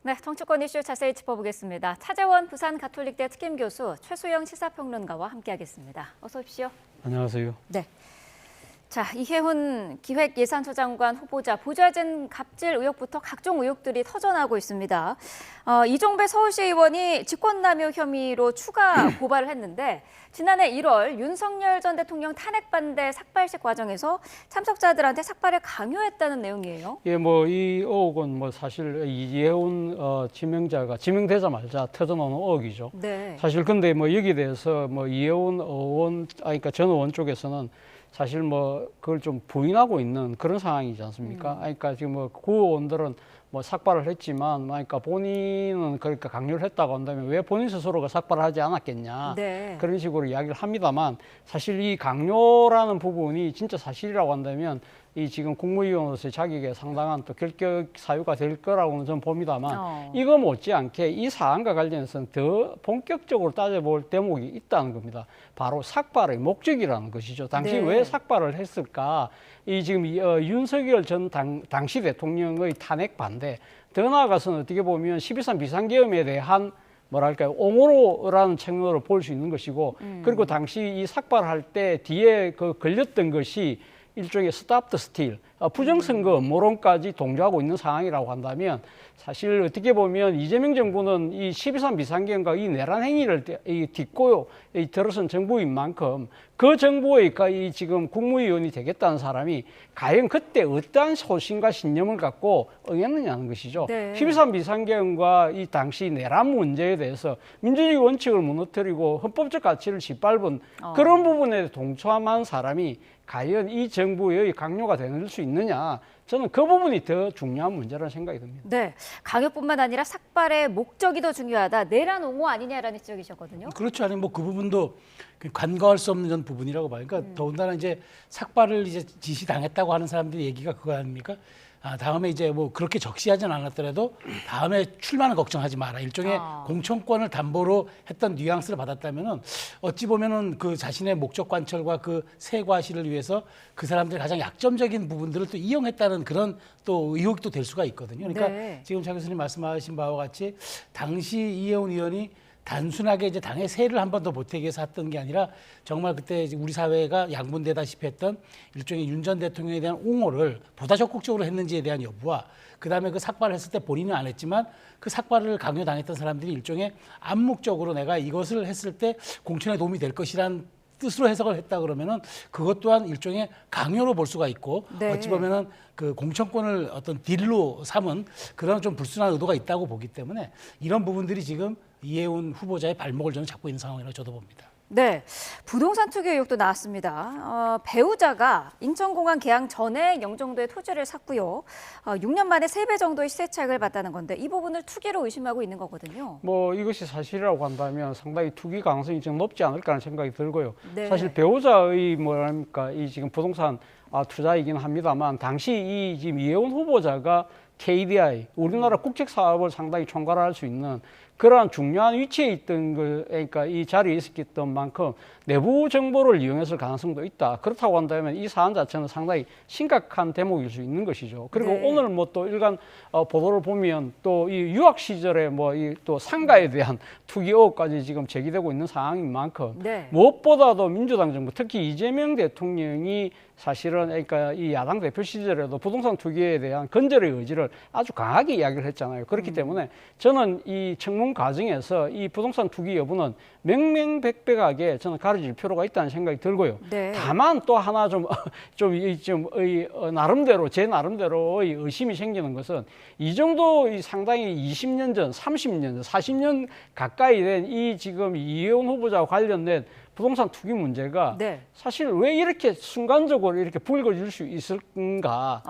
네, 정치권 이슈 자세히 짚어보겠습니다. 차재원 부산가톨릭대 특임교수 최수영 시사평론가와 함께하겠습니다. 어서 오십시오. 안녕하세요. 네. 자, 이혜훈 기획예산처장관 후보자 보좌진 갑질 의혹부터 각종 의혹들이 터져나오고 있습니다. 이종배 서울시 의원이 직권남용 혐의로 추가 고발을 했는데 지난해 1월 윤석열 전 대통령 탄핵 반대 삭발식 과정에서 참석자들한테 삭발을 강요했다는 내용이에요. 예, 이 의혹은 사실 이혜훈 지명자가 지명되자마자 터져나오는 의혹이죠. 네. 사실 근데 여기에 대해서 이혜훈 의원, 그러니까 전 의원 쪽에서는 사실 그걸 좀 부인하고 있는 그런 상황이지 않습니까? 그러니까 지금 구의원들은 삭발을 했지만, 그러니까 본인은 그러니까 강요를 했다고 한다면 왜 본인 스스로가 삭발을 하지 않았겠냐. 네. 그런 식으로 이야기를 합니다만 사실 이 강요라는 부분이 진짜 사실이라고 한다면 이 지금 국무위원으로서의 자격에 상당한 또 결격 사유가 될 거라고는 저는 봅니다만 이거 못지않게 이 사안과 관련해서는 더 본격적으로 따져볼 대목이 있다는 겁니다. 바로 삭발의 목적이라는 것이죠. 당시 네. 왜 삭발을 했을까? 이 지금 윤석열 전 당시 대통령의 탄핵 반대, 더 나아가서는 어떻게 보면 12.3 비상계엄에 대한 뭐랄까요, 옹호라는 측면으로 볼 수 있는 것이고, 그리고 당시 이 삭발할 때 뒤에 걸렸던 것이 일종의 스탑 더 스틸, 부정선거 음모론까지 동조하고 있는 상황이라고 한다면 사실 어떻게 보면 이재명 정부는 이 12.3 비상계엄과 이 내란 행위를 딛고 들어선 정부인 만큼 그 정부의 이 지금 국무위원이 되겠다는 사람이 과연 그때 어떠한 소신과 신념을 갖고 응했느냐는 것이죠. 네. 12.3 비상계엄과 이 당시 내란 문제에 대해서 민주주의 원칙을 무너뜨리고 헌법적 가치를 짓밟은 그런 부분에 동참한 사람이 과연 이 정부의 강요가 될 수 있느냐, 저는 그 부분이 더 중요한 문제라는 생각이 듭니다. 네, 강요뿐만 아니라 삭발의 목적이 더 중요하다. 내란 옹호 아니냐라는 지적이셨거든요. 그렇죠. 아니 그 부분도 간과할 수 없는 전 부분이라고 봐요. 그러니까 더군다나 이제 삭발을 이제 지시당했다고 하는 사람들의 얘기가 그거 아닙니까? 다음에 이제 그렇게 적시하진 않았더라도 다음에 출마는 걱정하지 마라. 일종의 공천권을 담보로 했던 뉘앙스를 받았다면은 어찌 보면은 그 자신의 목적 관철과 그 세과시를 위해서 그 사람들의 가장 약점적인 부분들을 또 이용했다는 그런 또 의혹도 될 수가 있거든요. 그러니까 네. 지금 차 교수님 말씀하신 바와 같이 당시 이혜훈 의원이 단순하게 이제 당의 세를 한 번 더 보태기 위해서 했던 게 아니라 정말 그때 우리 사회가 양분되다시피 했던 일종의 윤 전 대통령에 대한 옹호를 보다 적극적으로 했는지에 대한 여부와 그다음에 그 삭발을 했을 때 본인은 안 했지만 그 삭발을 강요당했던 사람들이 일종의 암묵적으로 내가 이것을 했을 때 공천에 도움이 될 것이란 뜻으로 해석을 했다 그러면은 그것 또한 일종의 강요로 볼 수가 있고 네. 어찌 보면은 그 공천권을 어떤 딜로 삼은 그런 좀 불순한 의도가 있다고 보기 때문에 이런 부분들이 지금 이혜훈 후보자의 발목을 저는 잡고 있는 상황이라고 저도 봅니다. 네, 부동산 투기 의혹도 나왔습니다. 배우자가 인천공항 개항 전에 영종도에 토지를 샀고요. 6년 만에 3배 정도의 시세 차익을 봤다는 건데 이 부분을 투기로 의심하고 있는 거거든요. 이것이 사실이라고 한다면 상당히 투기 가능성이 좀 높지 않을까 하는 생각이 들고요. 네. 사실 배우자의 이 지금 부동산 투자이긴 합니다만 당시 이 지금 이혜훈 후보자가 KDI, 우리나라 국책 사업을 상당히 총괄할 수 있는 그러한 중요한 위치에 있던 그러니까 이 자리에 있었던 만큼 내부 정보를 이용했을 가능성도 있다. 그렇다고 한다면 이 사안 자체는 상당히 심각한 대목일 수 있는 것이죠. 그리고 네. 오늘 또 일간 보도를 보면 또 이 유학 시절에 이 또 상가에 대한 투기 의혹까지 지금 제기되고 있는 상황인 만큼 네. 무엇보다도 민주당 정부, 특히 이재명 대통령이 사실은 그러니까 이 야당 대표 시절에도 부동산 투기에 대한 건절의 의지를 아주 강하게 이야기를 했잖아요. 그렇기 때문에 저는 이 청문 과정에서 이 부동산 투기 여부는 명명백백하게 저는 가려질 필요가 있다는 생각이 들고요. 네. 다만 또 하나 나름대로 제 나름대로의 의심이 생기는 것은 이 정도 상당히 20년 전, 30년 전, 40년 가까이 된 이 지금 이혜훈 후보자와 관련된 부동산 투기 문제가 네. 사실 왜 이렇게 순간적으로 이렇게 불거질 수 있을까?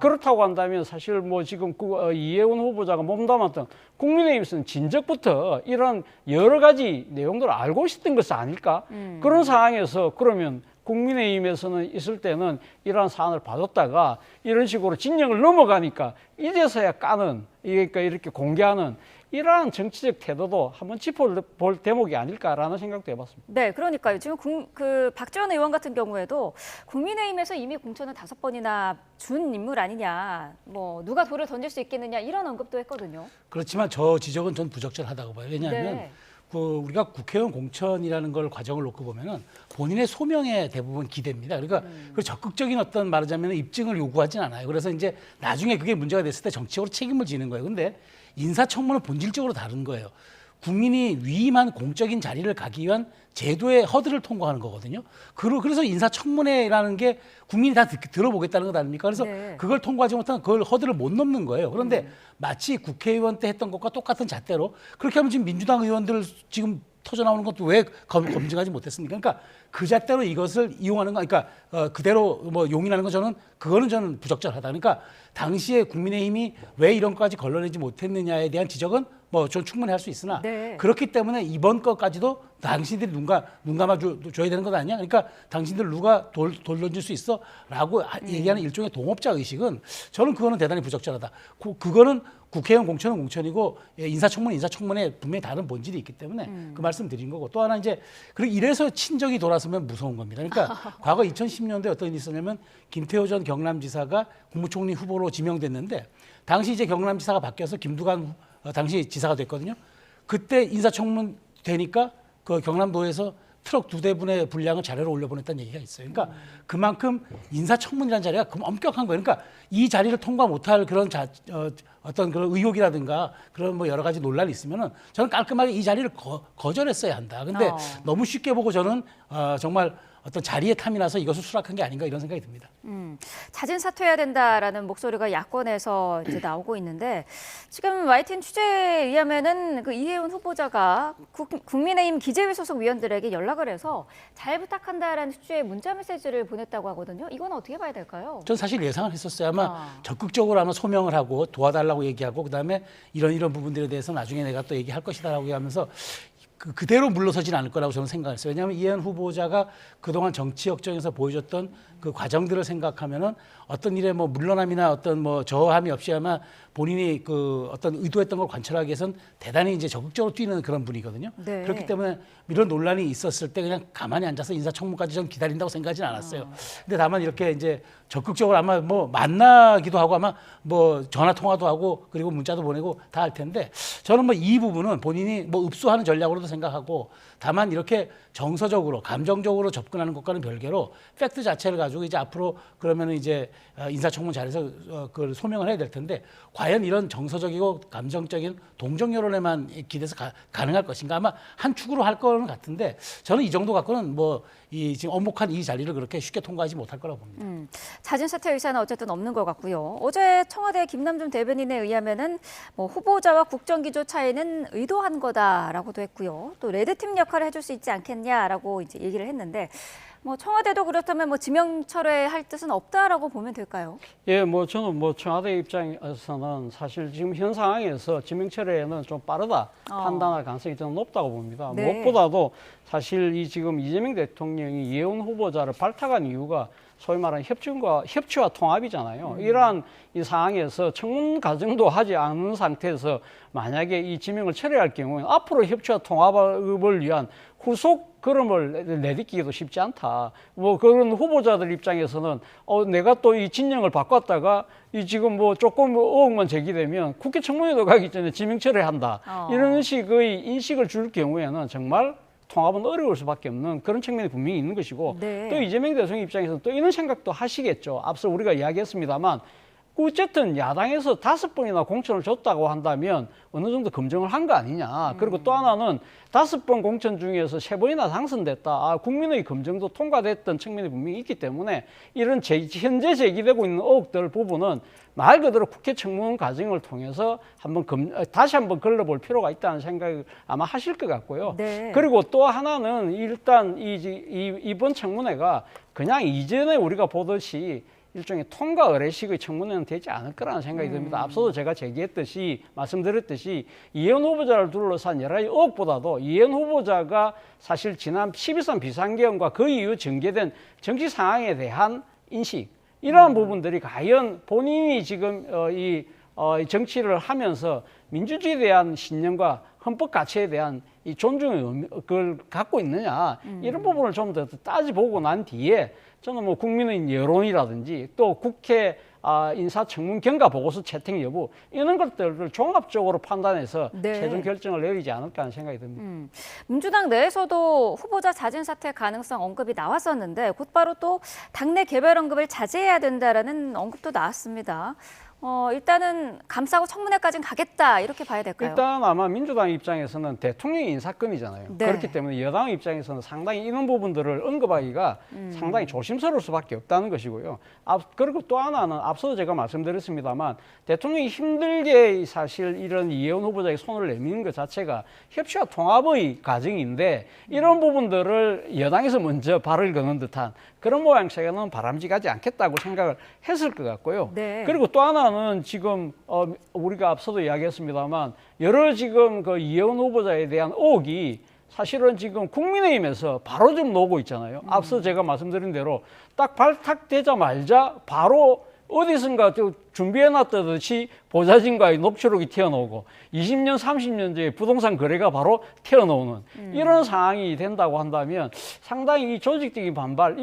그렇다고 한다면 사실 지금 이혜훈 후보자가 몸담았던 국민의힘에서는 진작부터 이런 여러 가지 내용들을 알고 있었던 것은 아닐까? 그런 상황에서 그러면 국민의힘에서는 있을 때는 이러한 사안을 봐줬다가 이런 식으로 진영을 넘어가니까 이제서야 까는, 그러니까 이렇게 공개하는 이러한 정치적 태도도 한번 짚어볼 대목이 아닐까라는 생각도 해봤습니다. 네, 그러니까요. 지금 그 박지원 의원 같은 경우에도 국민의힘에서 이미 공천을 5번이나 준 인물 아니냐, 뭐 누가 돌을 던질 수 있겠느냐 이런 언급도 했거든요. 그렇지만 저 지적은 전 부적절하다고 봐요. 왜냐하면 네. 우리가 국회의원 공천이라는 걸 과정을 놓고 보면은 본인의 소명에 대부분 기대입니다. 그러니까 그 적극적인 어떤 말하자면 입증을 요구하진 않아요. 그래서 이제 나중에 그게 문제가 됐을 때 정치적으로 책임을 지는 거예요. 근데 인사청문은 본질적으로 다른 거예요. 국민이 위임한 공적인 자리를 가기 위한 제도의 허들을 통과하는 거거든요. 그래서 인사청문회라는 게 국민이 다 들어보겠다는 것 아닙니까? 그래서 네. 그걸 통과하지 못하면 그걸 허들을 못 넘는 거예요. 그런데 마치 국회의원 때 했던 것과 똑같은 잣대로 그렇게 하면 지금 민주당 의원들 지금 터져 나오는 것도 왜 검증하지 못했습니까? 그러니까 그 잣대로 이것을 이용하는 거, 그러니까 그대로 뭐 용인하는 거 저는 부적절하다. 그러니까 당시에 국민의힘이 왜 이런 것까지 걸러내지 못했느냐에 대한 지적은 뭐 좀 충분히 할 수 있으나 네. 그렇기 때문에 이번 것까지도 당신들이 눈 감아 줘야 되는 것 아니야? 그러니까 당신들 누가 돌 던질 수 있어? 라고 얘기하는 일종의 동업자 의식은 저는 그거는 대단히 부적절하다. 그거는 국회의원 공천은 공천이고 인사청문은 인사청문에 분명히 다른 본질이 있기 때문에 그 말씀 드린 거고 또 하나 이제 그리고 이래서 친정이 돌아서면 무서운 겁니다. 그러니까 과거 2010년도에 어떤 일이 있었냐면 김태호 전 경남지사가 국무총리 후보로 지명됐는데 당시 이제 경남지사가 바뀌어서 김두관 당시 지사가 됐거든요. 그때 인사청문 되니까 그 경남도에서 트럭 2대분의 분량을 자료로 올려보냈다는 얘기가 있어요. 그러니까 그만큼 인사청문이라는 자리가 엄격한 거예요. 그러니까 이 자리를 통과 못할 그런 어떤 그런 의혹이라든가 그런 뭐 여러 가지 논란이 있으면은 저는 깔끔하게 이 자리를 거절했어야 한다. 근데 너무 쉽게 보고 저는 정말 어떤 자리에 탐이 나서 이것을 수락한 게 아닌가 이런 생각이 듭니다. 자진 사퇴해야 된다라는 목소리가 야권에서 이제 나오고 있는데 지금 YTN 취재에 의하면은 그 이해훈 후보자가 국민의힘 기재위 소속 위원들에게 연락을 해서 잘 부탁한다라는 취지의 문자 메시지를 보냈다고 하거든요. 이건 어떻게 봐야 될까요? 전 사실 예상을 했었어요. 아마 적극적으로 아마 소명을 하고 도와달라고 얘기하고 그다음에 이런 부분들에 대해서 나중에 내가 또 얘기할 것이다라고 하면서 그대로 물러서진 않을 거라고 저는 생각했어요. 왜냐하면 이해훈 후보자가 그동안 정치 역정에서 보여줬던 그 과정들을 생각하면은 어떤 일에 뭐 물러남이나 어떤 뭐 저함이 없이 아마 본인이 그 어떤 의도했던 걸 관철하기 위해서는 대단히 이제 적극적으로 뛰는 그런 분이거든요. 네. 그렇기 때문에 이런 논란이 있었을 때 그냥 가만히 앉아서 인사청문까지 좀 기다린다고 생각하지는 않았어요. 근데 다만 이렇게 이제 적극적으로 아마 뭐 만나기도 하고 아마 뭐 전화 통화도 하고 그리고 문자도 보내고 다 할 텐데 저는 뭐 이 부분은 본인이 뭐 읍소하는 전략으로도 생각하고 다만 이렇게 정서적으로 감정적으로 접근하는 것과는 별개로 팩트 자체를 가지고 이제 앞으로 그러면은 이제 인사청문 자리에서 그걸 소명을 해야 될 텐데 과연 이런 정서적이고 감정적인 동정 여론에만 기대서 가능할 것인가 아마 한 축으로 할 거는 같은데 저는 이 정도 갖고는 뭐 이 지금 엄복한 이 자리를 그렇게 쉽게 통과하지 못할 거라고 봅니다. 자진 사퇴 의사는 어쨌든 없는 것 같고요. 어제 청와대 김남준 대변인에 의하면은 뭐 후보자와 국정기조 차이는 의도한 거다라고도 했고요. 또 레드팀 역할을 해줄 수 있지 않겠냐라고 이제 얘기를 했는데 뭐 청와대도 그렇다면 뭐 지명 철회할 뜻은 없다라고 보면 될까요? 예, 뭐 저는 뭐 청와대 입장에서는 사실 지금 현 상황에서 지명 철회는 좀 빠르다 판단할 가능성이 저는 높다고 봅니다. 네. 무엇보다도 사실 이 지금 이재명 대통령이 이해훈 후보자를 발탁한 이유가 소위 말하는 협치와 통합이잖아요. 이러한 이 상황에서 청문 과정도 하지 않은 상태에서 만약에 이 지명을 철회할 경우에 앞으로 협치와 통합을 위한 후속 걸음을 내딛기도 쉽지 않다. 뭐 그런 후보자들 입장에서는 내가 또 이 진영을 바꿨다가 이 지금 뭐 조금 의혹만 제기되면 국회 청문회도 가기 전에 지명 철회한다. 이런 식의 인식을 줄 경우에는 정말 통합은 어려울 수밖에 없는 그런 측면이 분명히 있는 것이고 네. 또 이재명 대통령 입장에서는 또 이런 생각도 하시겠죠. 앞서 우리가 이야기했습니다만 어쨌든 야당에서 5번이나 공천을 줬다고 한다면 어느 정도 검증을 한 거 아니냐. 그리고 또 하나는 5번 공천 중에서 3번이나 당선됐다. 국민의 검증도 통과됐던 측면이 분명히 있기 때문에 이런 현재 제기되고 있는 의혹들 부분은 말 그대로 국회 청문 과정을 통해서 다시 한번 걸러볼 필요가 있다는 생각을 아마 하실 것 같고요. 네. 그리고 또 하나는 일단 이번 청문회가 그냥 이전에 우리가 보듯이 일종의 통과 의례식의 청문회는 되지 않을 거라는 생각이 듭니다. 앞서도 제가 제기했듯이 말씀드렸듯이 이혜원 후보자를 둘러싼 여러 가지 의혹보다도 이혜원 후보자가 사실 지난 12.3 비상계엄과 그 이후 전개된 정치 상황에 대한 인식 이러한 부분들이 과연 본인이 지금 이 정치를 하면서 민주주의에 대한 신념과 헌법 가치에 대한 이 존중의 그걸 갖고 있느냐 이런 부분을 좀 더 따져보고 난 뒤에 저는 뭐 국민의 여론이라든지 또 국회 인사청문 경과 보고서 채택 여부 이런 것들을 종합적으로 판단해서 네. 최종 결정을 내리지 않을까 하는 생각이 듭니다. 민주당 내에서도 후보자 자진 사퇴 가능성 언급이 나왔었는데 곧바로 또 당내 개별 언급을 자제해야 된다라는 언급도 나왔습니다. 일단은 감싸고 청문회까지는 가겠다 이렇게 봐야 될까요? 일단 아마 민주당 입장에서는 대통령 인사권이잖아요. 네. 그렇기 때문에 여당 입장에서는 상당히 이런 부분들을 언급하기가 상당히 조심스러울 수밖에 없다는 것이고요. 그리고 또 하나는 앞서도 제가 말씀드렸습니다만 대통령이 힘들게 사실 이런 이혜원 후보자의 손을 내미는 것 자체가 협치와 통합의 과정인데 이런 부분들을 여당에서 먼저 발을 거는 듯한 그런 모양새는 바람직하지 않겠다고 생각을 했을 것 같고요. 네. 그리고 또 하나는 지금 우리가 앞서도 이야기했습니다만 여러 지금 그 이혜원 후보자에 대한 의혹이 사실은 지금 국민의힘에서 바로 좀 나오고 있잖아요. 앞서 제가 말씀드린 대로 딱 발탁되자마자 바로 어디선가 준비해놨듯이 보좌진과의 녹취록이 튀어나오고 20년, 30년 전에 부동산 거래가 바로 튀어나오는 이런 상황이 된다고 한다면 상당히 이 조직적인 반발, 이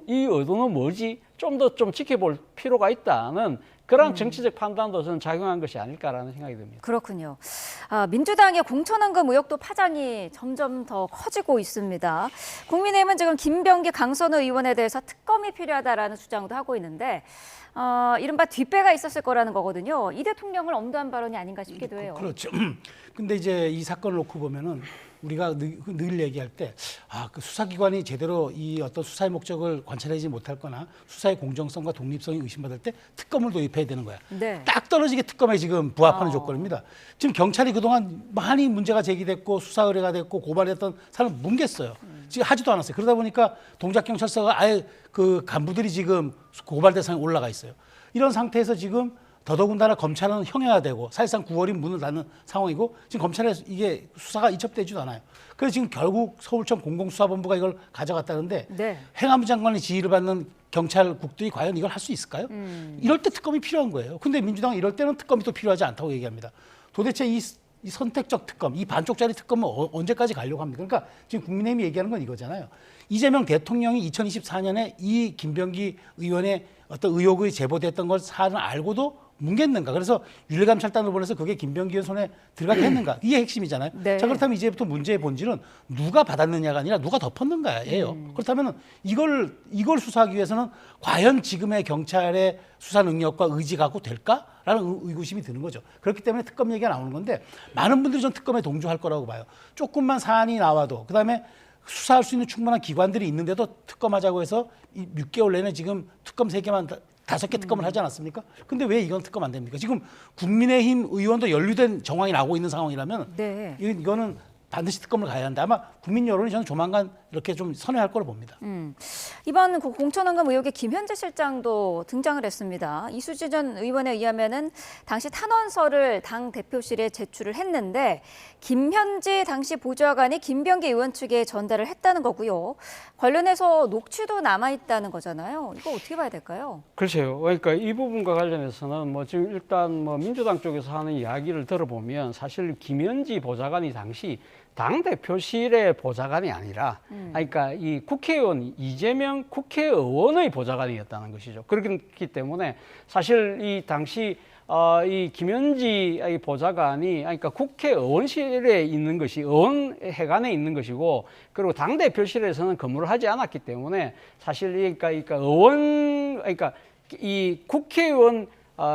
의도는 뭐지? 좀 더 좀 지켜볼 필요가 있다는 그런 정치적 판단도 저는 작용한 것이 아닐까라는 생각이 듭니다. 그렇군요. 민주당의 공천헌금 의혹도 파장이 점점 더 커지고 있습니다. 국민의힘은 지금 김병기 강선우 의원에 대해서 특검이 필요하다라는 주장도 하고 있는데 이른바 뒷배가 있었을 거라는 거거든요. 이 대통령을 엄도한 발언이 아닌가 싶기도 해요. 그렇죠. 근데 이제 이 사건을 놓고 보면은 우리가 늘 얘기할 때, 그 수사기관이 제대로 이 어떤 수사의 목적을 관찰하지 못할 거나 수사의 공정성과 독립성이 의심받을 때 특검을 도입해야 되는 거야. 네. 딱 떨어지게 특검에 지금 부합하는 조건입니다. 지금 경찰이 그동안 많이 문제가 제기됐고 수사 의뢰가 됐고 고발했던 사람을 뭉갰어요. 지금 하지도 않았어요. 그러다 보니까 동작경찰서가 아예 그 간부들이 지금 고발 대상에 올라가 있어요. 이런 상태에서 지금 더더군다나 검찰은 형해화되고 사실상 9월이 문을 닫는 상황이고 지금 검찰에 이게 수사가 이첩되지도 않아요. 그래서 지금 결국 서울청 공공수사본부가 이걸 가져갔다는데 네. 행안부 장관의 지휘를 받는 경찰국들이 과연 이걸 할 수 있을까요? 이럴 때 특검이 필요한 거예요. 근데 민주당은 이럴 때는 특검이 또 필요하지 않다고 얘기합니다. 도대체 이 선택적 특검, 이 반쪽짜리 특검은 언제까지 가려고 합니까? 그러니까 지금 국민의힘이 얘기하는 건 이거잖아요. 이재명 대통령이 2024년에 이 김병기 의원의 어떤 의혹이 제보됐던 걸 사안을 알고도 뭉갰는가? 그래서 윤리감찰단을 보내서 그게 김병기 의원 손에 들어가게 했는가? 이게 핵심이잖아요. 네. 자, 그렇다면 이제부터 문제의 본질은 누가 받았느냐가 아니라 누가 덮었는가예요. 그렇다면 이걸 수사하기 위해서는 과연 지금의 경찰의 수사 능력과 의지 갖고 될까라는 의구심이 드는 거죠. 그렇기 때문에 특검 얘기가 나오는 건데 많은 분들이 전 특검에 동조할 거라고 봐요. 조금만 사안이 나와도 그다음에 수사할 수 있는 충분한 기관들이 있는데도 특검하자고 해서 6개월 내내 지금 특검 3개만 5개 특검을 하지 않았습니까? 근데 왜 이건 특검 안 됩니까? 지금 국민의힘 의원도 연루된 정황이 나오고 있는 상황이라면 네. 이거는 반드시 특검을 가야 하는데 아마 국민 여론이 저는 조만간 이렇게 좀 선회할 거로 봅니다. 이번 그 공천헌금 의혹에 김현재 실장도 등장을 했습니다. 이수지 전 의원에 의하면은 당시 탄원서를 당 대표실에 제출을 했는데 김현지 당시 보좌관이 김병기 의원 측에 전달을 했다는 거고요. 관련해서 녹취도 남아 있다는 거잖아요. 이거 어떻게 봐야 될까요? 글쎄요. 그러니까 이 부분과 관련해서는 뭐 지금 일단 뭐 민주당 쪽에서 하는 이야기를 들어보면 사실 김현지 보좌관이 당시 당 대표실의 보좌관이 아니라, 그러니까 이 국회의원 이재명 국회의원의 보좌관이었다는 것이죠. 그렇기 때문에 사실 이 당시 이 김현지 보좌관이 그러니까 국회의원실에 있는 것이 의원회관에 있는 것이고 그리고 당 대표실에서는 근무를 하지 않았기 때문에 사실 그러니까 이 국회의원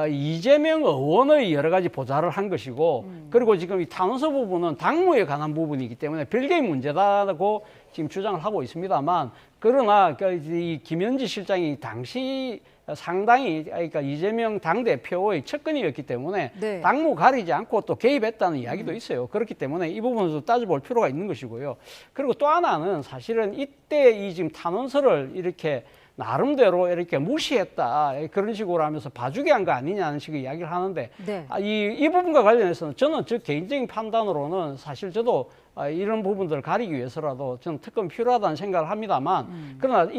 이재명 의원의 여러 가지 보좌를 한 것이고 그리고 지금 이 탄원서 부분은 당무에 관한 부분이기 때문에 별개의 문제다고 지금 주장을 하고 있습니다만 그러나 이 김현지 실장이 당시 상당히 그러니까 이재명 당대표의 측근이었기 때문에 네. 당무 가리지 않고 또 개입했다는 이야기도 있어요. 그렇기 때문에 이 부분도 따져볼 필요가 있는 것이고요. 그리고 또 하나는 사실은 이때 이 지금 탄원서를 이렇게 나름대로 이렇게 무시했다 그런 식으로 하면서 봐주게 한 거 아니냐는 식의 이야기를 하는데 네. 이 부분과 관련해서는 저는 저 개인적인 판단으로는 사실 저도 이런 부분들을 가리기 위해서라도 저는 특검이 필요하다는 생각을 합니다만 그러나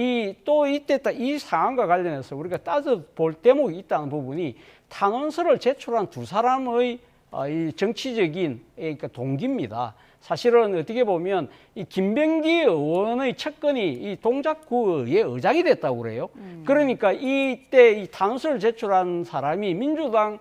또 이때 이 상황과 관련해서 우리가 따져볼 대목이 있다는 부분이 탄원서를 제출한 두 사람의 이 정치적인 그러니까 동기입니다. 사실은 어떻게 보면 이 김병기 의원의 측근이 이 동작구의 의장이 됐다고 그래요. 그러니까 이때 이 탄원서를 제출한 사람이 민주당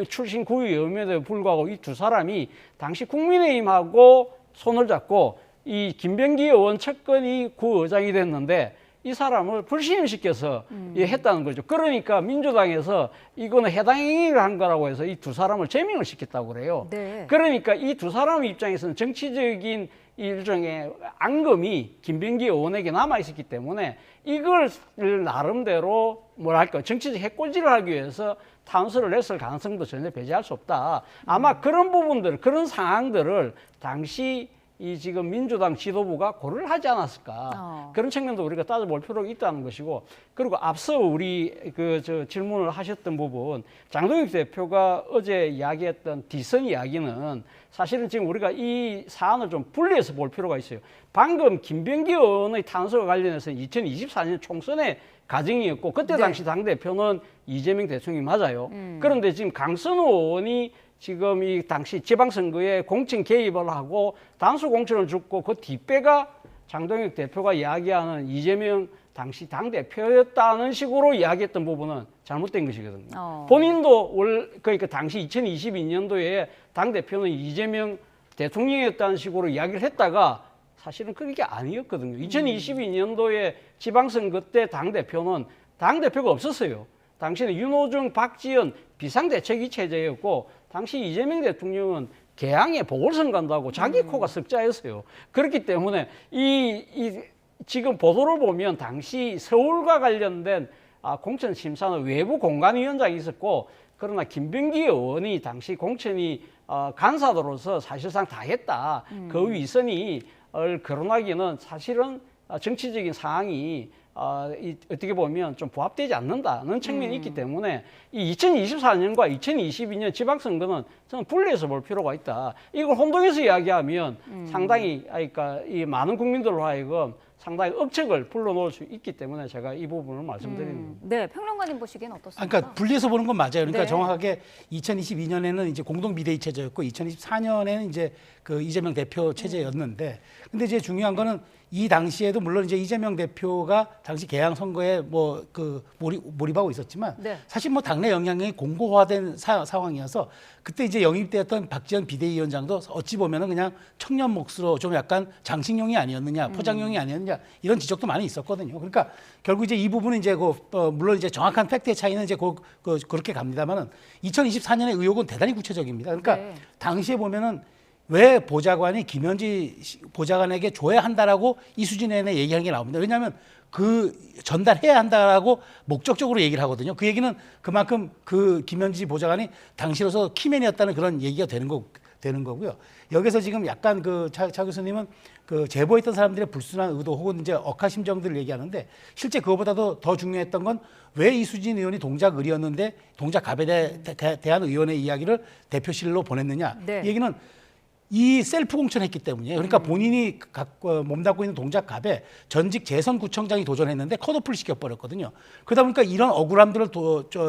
출신 구의원임에도 불구하고 이 두 사람이 당시 국민의힘하고 손을 잡고 이 김병기 의원 측근이 구의장이 됐는데 이 사람을 불신임시켜서 했다는 거죠. 그러니까 민주당에서 이거는 해당 행위를 한 거라고 해서 이 두 사람을 제명을 시켰다고 그래요. 네. 그러니까 이 두 사람 입장에서는 정치적인 일종의 앙금이 김병기 의원에게 남아 있었기 때문에 이걸 나름대로 뭐랄까 정치적 해코지를 하기 위해서 탄원서를 냈을 가능성도 전혀 배제할 수 없다. 아마 그런 부분들, 그런 상황들을 당시 이 지금 민주당 지도부가 고려를 하지 않았을까. 그런 측면도 우리가 따져볼 필요가 있다는 것이고, 그리고 앞서 우리 질문을 하셨던 부분, 장동혁 대표가 어제 이야기했던 뒷선 이야기는 사실은 지금 우리가 이 사안을 좀 분리해서 볼 필요가 있어요. 방금 김병기 의원의 탄원서와 관련해서 2024년 총선의 과정이었고, 그때 당시 당대표는 이재명 대통령이 맞아요. 그런데 지금 강선우 의원이 지금 이 당시 지방선거에 공천 개입을 하고 단수 공천을 줬고 그 뒷배가 장동혁 대표가 이야기하는 이재명 당시 당대표였다는 식으로 이야기했던 부분은 잘못된 것이거든요. 본인도 그러니까 당시 2022년도에 당대표는 이재명 대통령이었다는 식으로 이야기를 했다가 사실은 그게 아니었거든요. 2022년도에 지방선거 때 당대표는 당대표가 없었어요. 당시에는 윤호중, 박지원 비상대책위 체제였고 당시 이재명 대통령은 개항에 보궐선거 한다고 자기 코가 석자였어요. 그렇기 때문에 지금 보도를 보면 당시 서울과 관련된 공천 심사는 외부 공관위원장이 있었고 그러나 김병기 의원이 당시 공천이 간사로서 사실상 다 했다. 그 위선이 거론하기는 사실은 정치적인 상황이 어떻게 보면 좀 부합되지 않는다는 측면이 있기 때문에 이 2024년과 2022년 지방선거는 저는 분리해서 볼 필요가 있다. 이걸 혼동해서 이야기하면 상당히 그러니까 이 많은 국민들로 하여금 상당히 억측을 불러넣을 수 있기 때문에 제가 이 부분을 말씀드리는 겁니다. 네, 평론가님 보시기엔 어떻습니까? 그러니까 분리해서 보는 건 맞아요. 그러니까 네. 정확하게 2022년에는 이제 공동 비대위 체제였고 2024년에는 이제 그 이재명 대표 체제였는데, 근데 이제 중요한 거는 이 당시에도 물론 이제 이재명 대표가 당시 개항 선거에 뭐 그 몰입하고 있었지만 네. 사실 뭐 당내 영향력이 공고화된 상황이어서 그때 이제 영입되었던 박지원 비대위원장도 어찌 보면은 그냥 청년 몫으로 좀 약간 장식용이 아니었느냐, 포장용이 아니었느냐 이런 지적도 많이 있었거든요. 그러니까 결국 이제 이 부분은 이제 물론 이제 정확한 팩트의 차이는 이제 그렇게 갑니다만은 2024년의 의혹은 대단히 구체적입니다. 그러니까 네. 당시에 보면은 왜 보좌관이 김현지 보좌관에게 줘야 한다라고 이수진 의원의 얘기하는 게 나옵니다. 왜냐하면 그 전달해야 한다라고 목적적으로 얘기를 하거든요. 그 얘기는 그만큼 그 김현지 보좌관이 당시로서 키맨이었다는 그런 얘기가 되는 거고요. 여기서 지금 약간 차 교수님은 그 제보했던 사람들의 불순한 의도 혹은 이제 억하 심정들을 얘기하는데 실제 그거보다도 더 중요했던 건 왜 이수진 의원이 동작 을이었는데 동작 갑에 대한 의원의 이야기를 대표실로 보냈느냐. 네. 이 얘기는 이 셀프 공천했기 때문이에요. 그러니까 본인이 몸담고 있는 동작갑에 전직 재선구청장이 도전했는데 컷오프를 시켜버렸거든요. 그러다 보니까 이런 억울함들을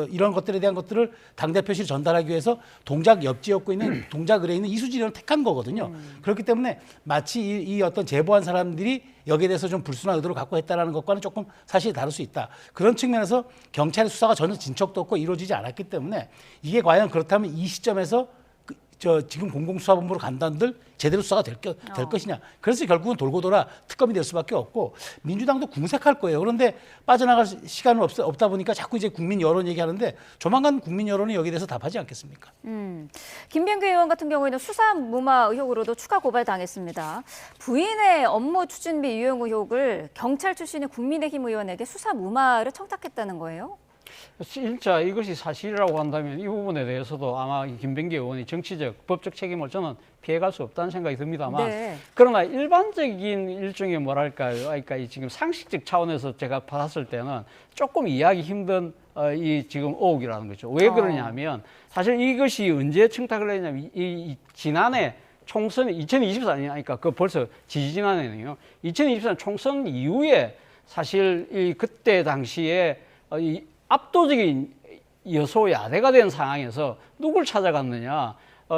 이런 것들에 대한 것들을 당대표실 전달하기 위해서 동작 옆지역구에 있는 동작을에 있는 이수진을 택한 거거든요. 그렇기 때문에 마치 이 어떤 제보한 사람들이 여기에 대해서 좀 불순한 의도를 갖고 했다는 것과는 조금 사실이 다를 수 있다. 그런 측면에서 경찰의 수사가 전혀 진척도 없고 이루어지지 않았기 때문에 이게 과연 그렇다면 이 시점에서 지금 공공수사본부로 간다는들 제대로 수사가 될 것이냐. 그래서 결국은 돌고 돌아 특검이 될 수밖에 없고 민주당도 궁색할 거예요. 그런데 빠져나갈 시간은 없다 보니까 자꾸 이제 국민 여론 얘기하는데 조만간 국민 여론이 여기에 대해서 답하지 않겠습니까? 김병기 의원 같은 경우에는 수사 무마 의혹으로도 추가 고발당했습니다. 부인의 업무 추진비 유용 의혹을 경찰 출신의 국민의힘 의원에게 수사 무마를 청탁했다는 거예요? 진짜 이것이 사실이라고 한다면 이 부분에 대해서도 아마 김병기 의원이 정치적, 법적 책임을 저는 피해갈 수 없다는 생각이 듭니다만 네. 그러나 일반적인 일종의 뭐랄까요, 그러니까 이 지금 상식적 차원에서 제가 봤을 때는 조금 이해하기 힘든 이 지금 의혹이라는 거죠. 왜 그러냐면 사실 이것이 언제 청탁을 했냐면 이 지난해 총선 2024년 그러니까 그 벌써 지지난해네요. 2024년 총선 이후에 사실 이 그때 당시에 이 압도적인 여소야대가 된 상황에서 누굴 찾아갔느냐?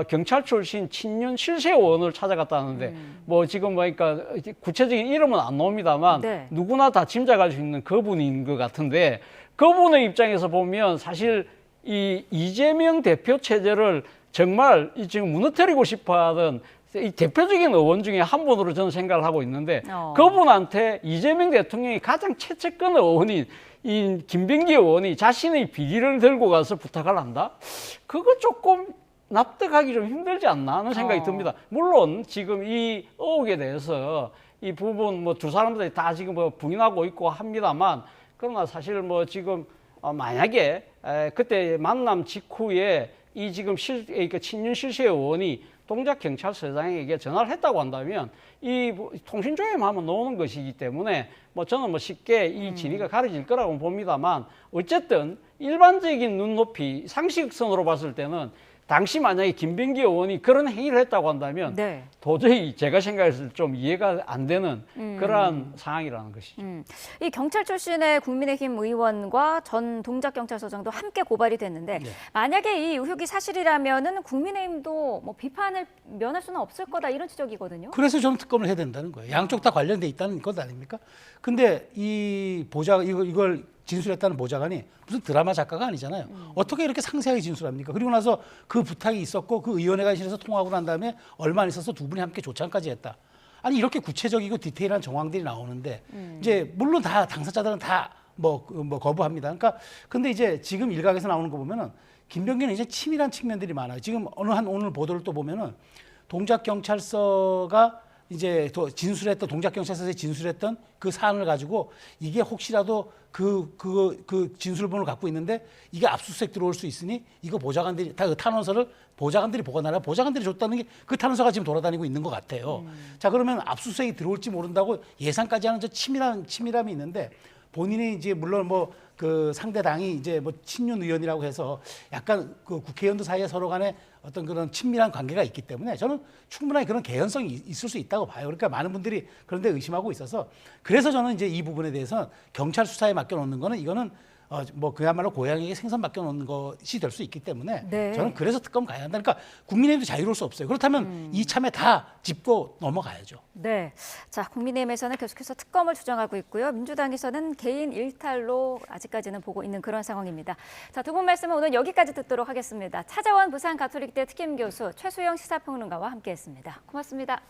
경찰 출신 친윤 실세 의원을 찾아갔다는데 뭐 지금 보니까 구체적인 이름은 안 나옵니다만 네. 누구나 다 짐작할 수 있는 그분인 것 같은데 그분의 입장에서 보면 사실 이 이재명 대표 체제를 정말 지금 무너뜨리고 싶어하던 이 대표적인 의원 중에 한 분으로 저는 생각을 하고 있는데 그분한테 이재명 대통령이 가장 최측근 의원인 이 김병기 의원이 자신의 비리를 들고 가서 부탁을 한다? 그거 조금 납득하기 좀 힘들지 않나 하는 생각이 듭니다. 물론 지금 이 의혹에 대해서 이 부분 뭐 두 사람들이 다 지금 뭐 부인하고 있고 합니다만 그러나 사실 뭐 지금 만약에 그때 만남 직후에 이 지금 그러니까 친윤 실세 의원이 동작 경찰서장에게 전화를 했다고 한다면 이 통신조회만 나오는 것이기 때문에 뭐 저는 뭐 쉽게 이 진위가 가려질 거라고 봅니다만 어쨌든 일반적인 눈높이 상식선으로 봤을 때는 당시 만약에 김병기 의원이 그런 행위를 했다고 한다면 네. 도저히 제가 생각했을 때 좀 이해가 안 되는 그러한 상황이라는 것이죠. 이 경찰 출신의 국민의힘 의원과 전 동작경찰서장도 함께 고발이 됐는데 만약에 이 의혹이 사실이라면은 국민의힘도 뭐 비판을 면할 수는 없을 거다 이런 지적이거든요. 그래서 저는 특검을 해야 된다는 거예요. 양쪽 다 관련돼 있다는 것 아닙니까? 근데 이 이걸 진술했다는 보좌관이 무슨 드라마 작가가 아니잖아요. 어떻게 이렇게 상세하게 진술합니까? 그리고 나서 그 부탁이 있었고 그 의원회관실에서 통화하고 난 다음에 얼마 안 있어서 두 분이 함께 조찬까지 했다. 아니 이렇게 구체적이고 디테일한 정황들이 나오는데 이제 물론 다 당사자들은 다 뭐 거부합니다. 그러니까 근데 이제 지금 일각에서 나오는 거 보면은 김병기는 이제 치밀한 측면들이 많아요. 지금 오늘 보도를 또 보면은 동작경찰서가 이제 동작경찰서에 진술했던 그 사안을 가지고 이게 혹시라도 그 진술본을 갖고 있는데 이게 압수수색 들어올 수 있으니 이거 보좌관들이 다 그 탄원서를 보좌관들이 보관하라 보좌관들이 줬다는 게 그 탄원서가 지금 돌아다니고 있는 것 같아요. 자 그러면 압수수색이 들어올지 모른다고 예상까지 하는 저 치밀함이 있는데 본인이 이제 물론 뭐 그 상대 당이 이제 뭐 친윤 의원이라고 해서 약간 그 국회의원들 사이에 서로 간에 어떤 그런 친밀한 관계가 있기 때문에 저는 충분하게 그런 개연성이 있을 수 있다고 봐요. 그러니까 많은 분들이 그런데 의심하고 있어서 그래서 저는 이제 이 부분에 대해서 경찰 수사에 맡겨놓는 거는 이거는 뭐 그야말로 고양이에게 생선 맡겨놓는 것이 될 수 있기 때문에 네. 저는 그래서 특검 가야 한다. 그러니까 국민의힘도 자유로울 수 없어요. 그렇다면 이참에 다 짚고 넘어가야죠. 네. 자, 국민의힘에서는 계속해서 특검을 주장하고 있고요. 민주당에서는 개인 일탈로 아직까지는 보고 있는 그런 상황입니다. 자, 두 분 말씀은 오늘 여기까지 듣도록 하겠습니다. 차재원 부산 가톨릭대 특임 교수 최수영 시사평론가와 함께했습니다. 고맙습니다.